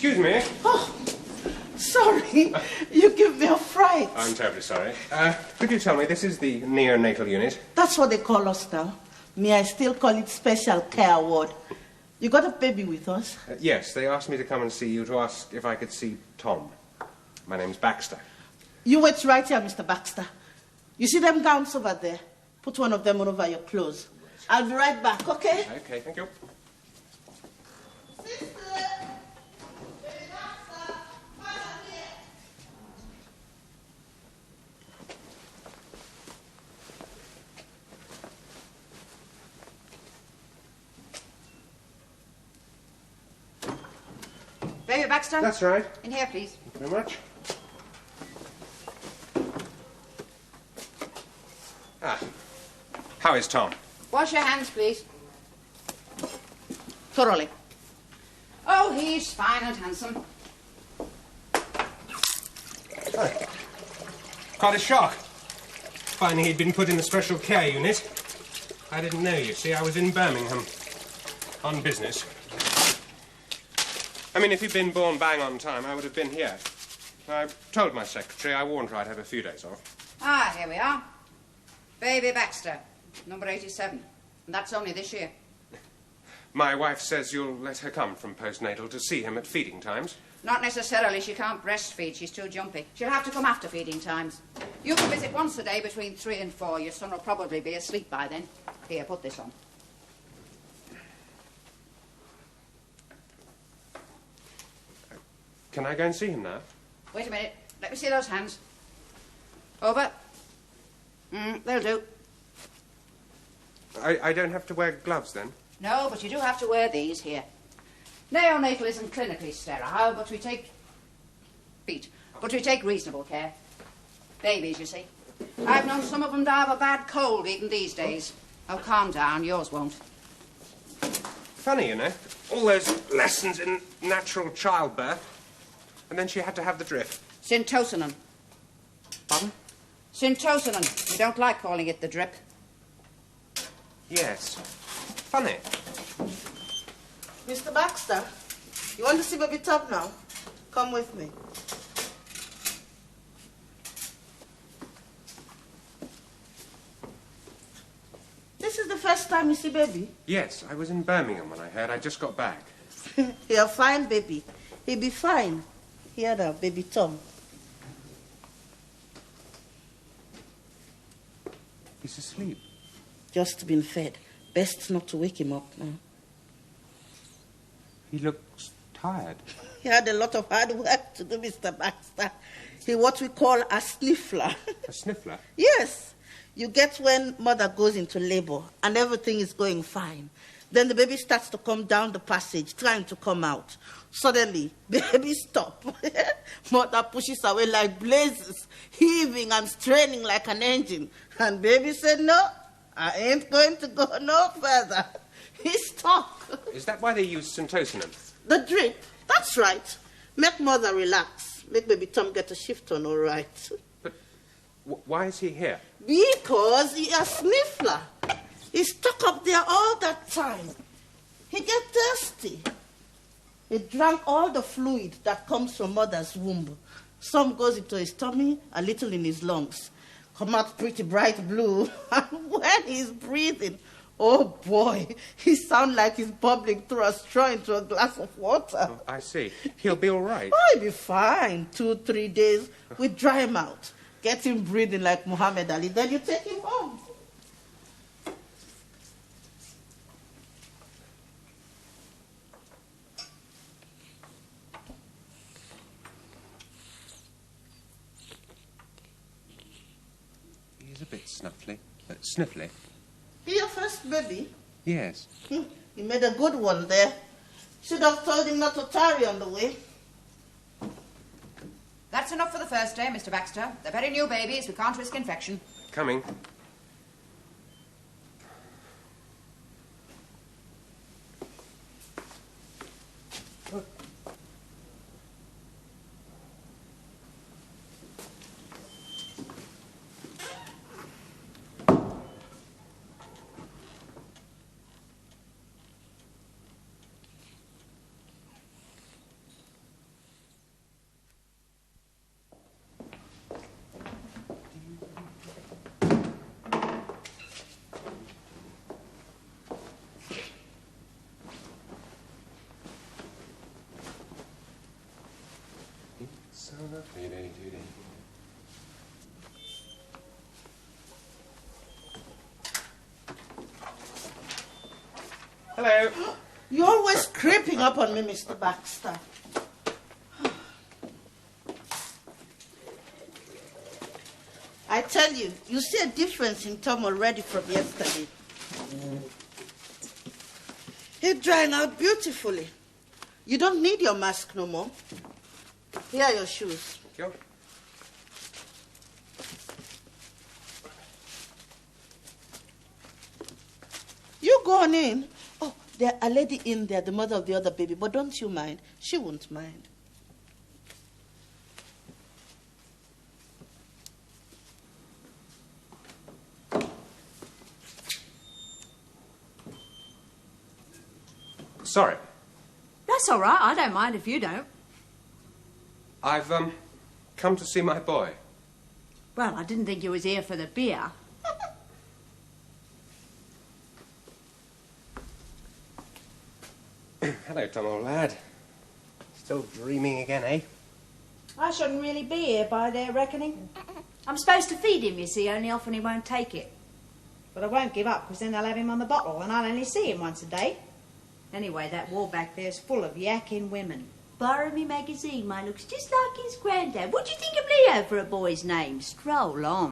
Excuse me. Oh, sorry. You give me a fright. I'm terribly sorry. Could you tell me, this is the neonatal unit? That's what they call us now. May I still call it special care ward? You got a baby with us? Yes, they asked me to come and see you to ask if I could see Tom. My name's Baxter. You wait right here, Mr. Baxter. You see them gowns over there? Put one of them over your clothes. I'll be right back, okay? Okay, thank you. Sister! Baby Baxter, come here. Baby Baxter? That's right. In here, please. Thank you very much. How is Tom? Wash your hands, please. Thoroughly. Oh, he's fine and handsome. Quite a shock. Finding he'd been put in the special care unit. I didn't know, you see. I was in Birmingham. On business. I mean, if he'd been born bang on time, I would have been here. I told my secretary, I warned her I'd have a few days off. Ah, here we are. Baby Baxter, number 87. And that's only this year. My wife says you'll let her come from postnatal to see him at feeding times. Not necessarily. She can't breastfeed. She's too jumpy. She'll have to come after feeding times. You can visit once a day between 3 and 4. Your son will probably be asleep by then. Here, put this on. Can I go and see him now? Wait a minute. Let me see those hands. Over. They'll do. I don't have to wear gloves then? No, but you do have to wear these here. Neonatal isn't clinically sterile, but we take... But we take reasonable care. Babies, you see. I've known some of them die of a bad cold even these days. Oh, calm down. Yours won't. Funny, you know. All those lessons in natural childbirth. And then she had to have the drip. Syntocinon. Pardon? Syntocinon. We don't like calling it the drip. Yes. Funny. Mr. Baxter, you want to see baby Tom now? Come with me. This is the first time you see baby? Yes, I was in Birmingham when I heard. I just got back. You're fine, baby. He'll be fine. Here now, baby Tom. He's asleep. Just been fed. Best not to wake him up now. He looks tired. He had a lot of hard work to do, Mr. Baxter. He's what we call a sniffler. A sniffler? Yes. You get when mother goes into labor and everything is going fine. Then the baby starts to come down the passage, trying to come out. Suddenly, baby stop. Mother pushes away like blazes, heaving and straining like an engine. And baby said, no, I ain't going to go no further. He's stuck. Is that why they use syntocinon? The drip, that's right. Make mother relax. Make baby Tom get a shift on, all right. But why is he here? Because he a sniffler. He's stuck up there all that time. He get thirsty. He drank all the fluid that comes from mother's womb. Some goes into his tummy, a little in his lungs. Come out pretty bright blue. And when he's breathing, oh boy, he sounds like he's bubbling through a straw into a glass of water. Oh, I see. He'll be all right. Oh, he'll be fine. 2-3 days, we dry him out. Get him breathing like Muhammad Ali. Then you take him home. He's a bit snuffly. Sniffly? He your first baby? Yes. He made a good one there. Should have told him not to tarry on the way. That's enough for the first day, Mr. Baxter. They're very new babies. We can't risk infection. Coming. Hello. You're always creeping up on me, Mr. Baxter. I tell you, you see a difference in Tom already from yesterday. He's drying out beautifully. You don't need your mask no more. Here are your shoes. Go. You go on in. Oh, there's a lady in there, the mother of the other baby, but don't you mind. She won't mind. Sorry. That's all right. I don't mind if you don't. I've, come to see my boy. Well, I didn't think you was here for the beer. Hello, Tom, old lad. Still dreaming again, eh? I shouldn't really be here by their reckoning. I'm supposed to feed him, you see, only often he won't take it. But I won't give up, because then they'll have him on the bottle, and I'll only see him once a day. Anyway, that wall back there's full of yakking women. Borrow me magazine, mine looks just like his granddad. What do you think of Leo for a boy's name? Stroll on.